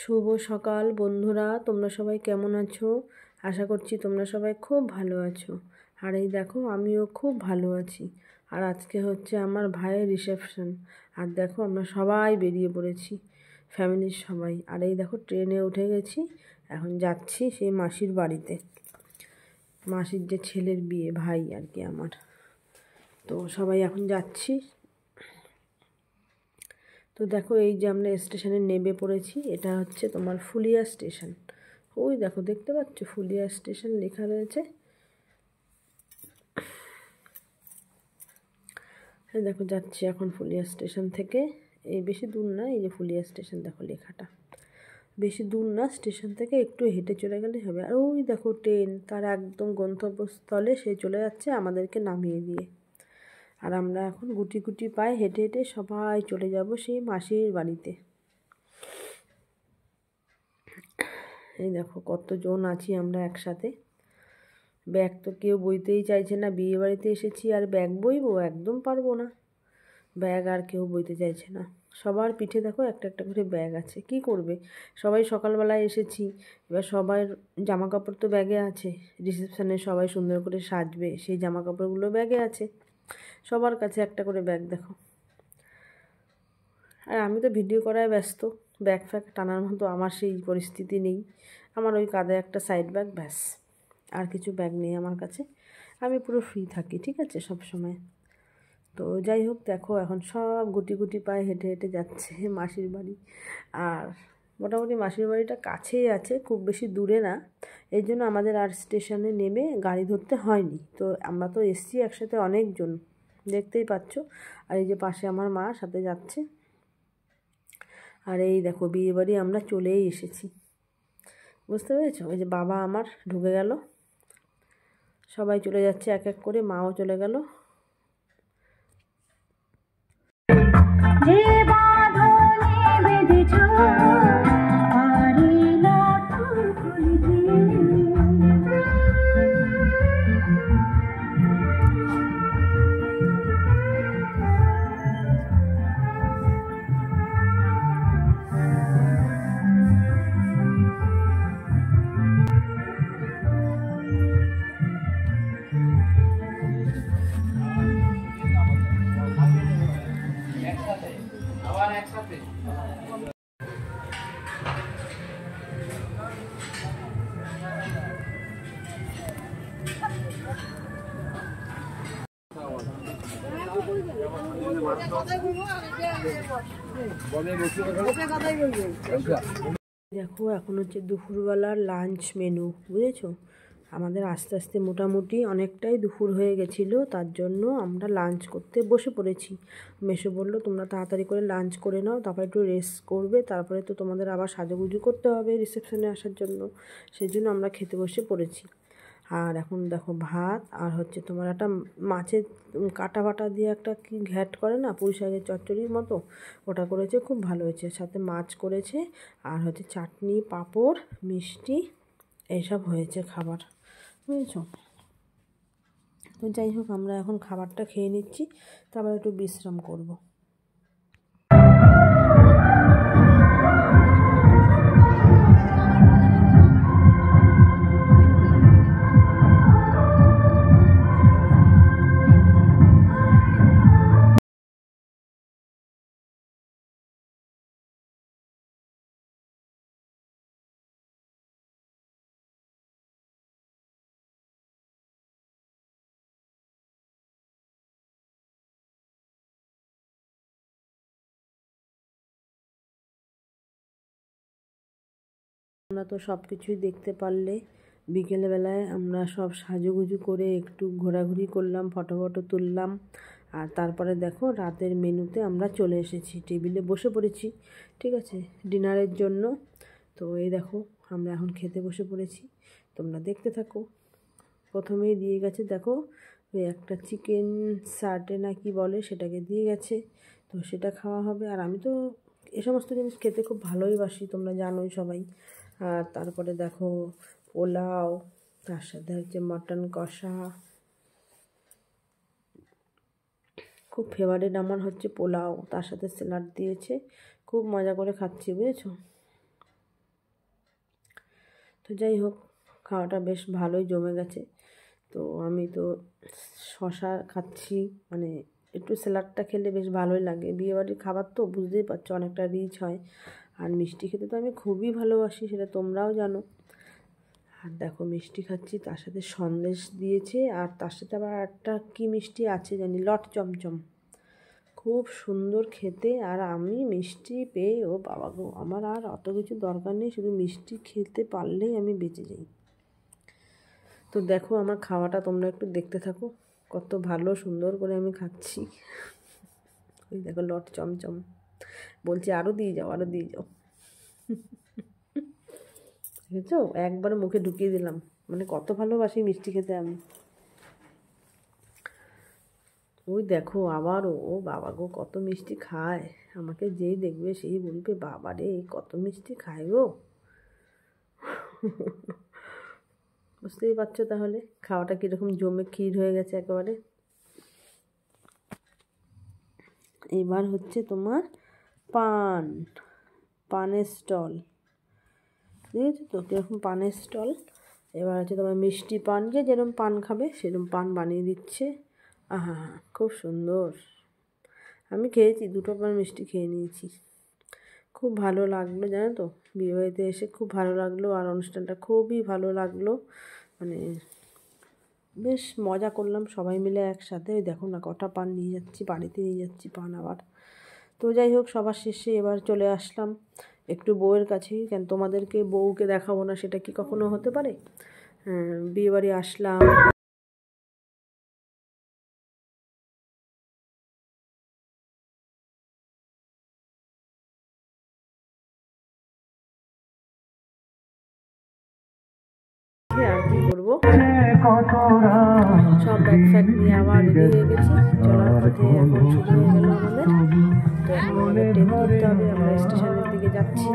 শুভ সকাল বন্ধুরা, তোমরা সবাই কেমন আছো? আশা করছি তোমরা সবাই খুব ভালো আছো। আর এই দেখো, আমিও খুব ভালো আছি। আর আজকে হচ্ছে আমার ভাইয়ের রিসেপশন। আর দেখো, আমরা সবাই বেরিয়ে পড়েছি, ফ্যামিলির সবাই। আর এই দেখো, ট্রেনে উঠে গেছি, এখন যাচ্ছি সেই মাসির বাড়িতে। মাসির যে ছেলের বিয়ে, ভাই আর কি আমার। তো সবাই এখন যাচ্ছি। তো দেখো, এই যে আমরা স্টেশনে নেমে পড়েছি, এটা হচ্ছে তোমার ফুলিয়া স্টেশন। ওই দেখো, দেখতে পাচ্ছ ফুলিয়া স্টেশন লেখা রয়েছে। এই দেখো, যাচ্ছি এখন ফুলিয়া স্টেশন থেকে। এই বেশি দূর না, এই যে ফুলিয়া স্টেশন দেখো লেখাটা, বেশি দূর না, স্টেশন থেকে একটু হেঁটে চলে গেলে হবে। আর ওই দেখো ট্রেন তার একদম গন্তব্যস্থলে সে চলে যাচ্ছে আমাদেরকে নামিয়ে দিয়ে। আর আমরা এখন গুটি গুটি পায়ে হেঁটে হেঁটে সবাই চলে যাব সেই মাসির বাড়িতে। এই দেখো কতজন আছি আমরা একসাথে। ব্যাগ তো কেউ বইতেই চাইছে না, বিয়ে বাড়িতে এসেছি আর ব্যাগ বইবো, একদম পারবো না। ব্যাগ আর কেউ বইতে চাইছে না। সবার পিঠে দেখো একটা একটা করে ব্যাগ আছে, কি করবে? সবাই সকালবেলায় এসেছি, এবার সবার জামা কাপড় তো ব্যাগে আছে। রিসেপশানে সবাই সুন্দর করে সাজবে, সেই জামা কাপড়গুলো ব্যাগে আছে। সবার কাছে একটা করে ব্যাগ দেখো। আর আমি তো ভিডিও করায় ব্যস্ত, ব্যাগ ফ্যাগ টানার মতো আমার সেই পরিস্থিতি নেই। আমার ওই কাঁধে একটা সাইড ব্যাগ, ব্যাস, আর কিছু ব্যাগ নেই আমার কাছে। আমি পুরো ফ্রি থাকি, ঠিক আছে, সব সময়। তো যাই হোক, দেখো এখন সব গুটি গুটি পায়ে হেঁটে হেঁটে যাচ্ছে মাসির বাড়ি। আর মোটামুটি মাসির বাড়িটা কাছেই আছে, খুব বেশি দূরে না। এই জন্য আমাদের আর স্টেশনে নেমে গাড়ি ধরতে হয়নি। তো আমরা তো এসছি একসাথে অনেকজন, দেখতেই পাচ্ছ। আর এই যে পাশে আমার মা সাথে যাচ্ছে। আর এই দেখো, বিয়ে বাড়ি আমরা চলেই এসেছি, বুঝতে পেরেছো? ওই যে বাবা আমার ঢুকে গেল, সবাই চলে যাচ্ছে এক এক করে, মাও চলে গেল। দেখো, এখন হচ্ছে দুপুরবেলার লাঞ্চ মেনু, বুঝেছো? আমাদের আস্তে আস্তে মোটামুটি অনেকটাই দুপুর হয়ে গেছিলো, তার জন্য আমরা লাঞ্চ করতে বসে পড়েছি। মেসো বললো তোমরা তাড়াতাড়ি করে লাঞ্চ করে নাও, তারপরে একটু রেস্ট করবে, তারপরে তো তোমাদের আবার সাজুগুজু করতে হবে রিসেপশনে আসার জন্য। সেই জন্য আমরা খেতে বসে পড়েছি। আর এখন দেখো, ভাত আর হচ্ছে তোমার একটা মাছের কাটা বাটা দিয়ে একটা কি ঘ্যাট করে না, পুঁই শাকের চচ্চড়ির মতো, ওটা করেছে, খুব ভালো হয়েছে। সাথে মাছ করেছে, আর হচ্ছে চাটনি, পাঁপড়, মিষ্টি, এইসব হয়েছে খাবার, বুঝেছো? তো যাই হোক, আমরা এখন খাবারটা খেয়ে নিচ্ছি, তারপর একটু বিশ্রাম করব। আমরা তো সব কিছুই দেখতে পারলে। বিকেলবেলায় আমরা সব সাজুগুজু করে একটু ঘোরাঘুরি করলাম, ফটো ফটো তুললাম। আর তারপরে দেখো, রাতের মেনুতে আমরা চলে এসেছি, টেবিলে বসে পড়েছি, ঠিক আছে, ডিনারের জন্য। তো এই দেখো, আমরা এখন খেতে বসে পড়েছি, তোমরা দেখতে থাকো। প্রথমেই দিয়ে গেছে দেখো, ওই একটা চিকেন সাটে না কি বলে, সেটাকে দিয়ে গেছে। তো সেটা খাওয়া হবে। আর আমি তো এ সমস্ত জিনিস খেতে খুব ভালোই বাসি, তোমরা জানোই সবাই। আর তারপরে দেখো পোলাও, তার সাথে হচ্ছে মটন কষা, খুব ফেভারিট আমার হচ্ছে পোলাও, তার সাথে স্যালাড দিয়েছে, খুব মজা করে খাচ্ছি, বুঝেছো? তো যাই হোক, খাওয়াটা বেশ ভালোই জমে গেছে। তো আমি তো শশা খাচ্ছি, মানে একটু স্যালাডটা খেলে বেশ ভালোই লাগে। বিয়েবাড়ির খাবার তো বুঝতেই পারছো, অনেকটা রিচ হয়। আর মিষ্টি খেতে তো আমি খুবই ভালোবাসি, সেটা তোমরাও জানো। আর দেখো মিষ্টি খাচ্ছি, তার সাথে সন্দেশ দিয়েছে, আর তার সাথে আবার একটা কী মিষ্টি আছে জানি, লট চমচম, খুব সুন্দর খেতে। আর আমি মিষ্টি পেয়ে, ও বাবা গো, আমার আর অত কিছু দরকার নেই, শুধু মিষ্টি খেতে পারলেই আমি বেঁচে যাই। তো দেখো আমার খাওয়াটা তোমরা একটু দেখতে থাকো, কত ভালো সুন্দর করে আমি খাচ্ছি। ওই দেখো লট চমচম, বলছি আরও দিয়ে যাও, আরও দিয়ে যাও। বুঝেছো, একবার মুখে ঢুকিয়ে দিলাম, মানে কত ভালোবাসি মিষ্টি খেতে আমি। ওই দেখো আবার ও বাবা গো, কত মিষ্টি খায়। আমাকে যেই দেখবে সেই বলবে, বাবা রে কত মিষ্টি খায় গো। বুঝতেই পারছো তাহলে খাওয়াটা কীরকম জমে ক্ষীর হয়ে গেছে একেবারে। এবার হচ্ছে তোমার পানের স্টল, বুঝেছো তো কীরকম পানের স্টল। এবার হচ্ছে তোমার মিষ্টি পান, যে যেরকম পান খাবে সেরকম পান বানিয়ে দিচ্ছে। আহা, খুব সুন্দর। আমি খেয়েছি, 2টো পান মিষ্টি খেয়ে নিয়েছি, খুব ভালো লাগলো জানো তো। বিয়েবাড়িতে এসে খুব ভালো লাগলো, আর অনুষ্ঠানটা খুবই ভালো লাগলো, মানে বেশ মজা করলাম সবাই মিলে একসাথে। ওই দেখো না কটা পান নিয়ে যাচ্ছি, বাড়িতে নিয়ে যাচ্ছি পান আবার। তো যাই হোক, সবার শেষে এবার চলে আসলাম একটু বউয়ের কাছেই, কেন তোমাদেরকে বউকে দেখাবো না, সেটা কি কখনো হতে পারে। বিয়েবাড়ি আসলাম, আর কি করবো, সব ব্যাগ ফ্যাগ নিয়ে আবার রেডি হয়ে গেছি, চলার পথে এখন শুরু হয়ে গেল আমাদের। তো এখন আমাদের ট্রেন ধরতে হবে, আমরা স্টেশনের দিকে যাচ্ছি।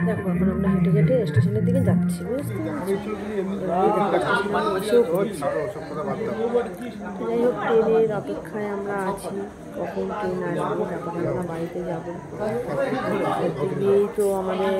দেখো এখন আমরা হেঁটে হেঁটে স্টেশনের দিকে যাচ্ছি, বুঝতে পারছি। যাই হোক, ট্রেনের অপেক্ষায় আমরা আছি, কখন ট্রেন আসবে, তারপরে আমরা বাড়িতে যাবো। গিয়েই তো আমাদের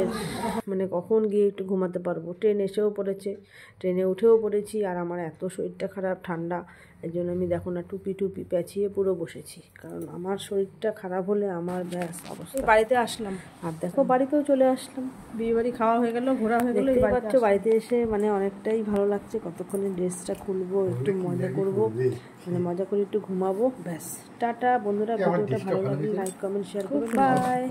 মানে কখন গিয়ে একটু ঘুমাতে পারবো। ট্রেন এসেও পড়েছে, ট্রেনে উঠেও পড়েছি, আর আমার এত শরীরটা খারাপ, ঠান্ডা, এই জন্য আমি দেখো না টুপি পেঁচিয়ে পুরো বসেছি, কারণ আমার শরীরটা খারাপ হলে আমার ব্যাস অবস্থা। বাড়িতে আসলাম, আর দেখো বাড়িতেও চলে আসলাম। বিয়েবাড়ি খাওয়া হয়ে গেল, ঘোরা হয়ে গেল, দেখতেই পাচ্ছ বাড়িতে এসে মানে অনেকটাই ভালো লাগছে। কতক্ষণে ড্রেসটা খুলবো, একটু মজা করবো, মানে মজা করে একটু ঘুমাবো, ব্যাস। টাটা বন্ধুরা, ভিডিওটা ভালো লাগলে লাইক কমেন্ট শেয়ার করুন, বাই।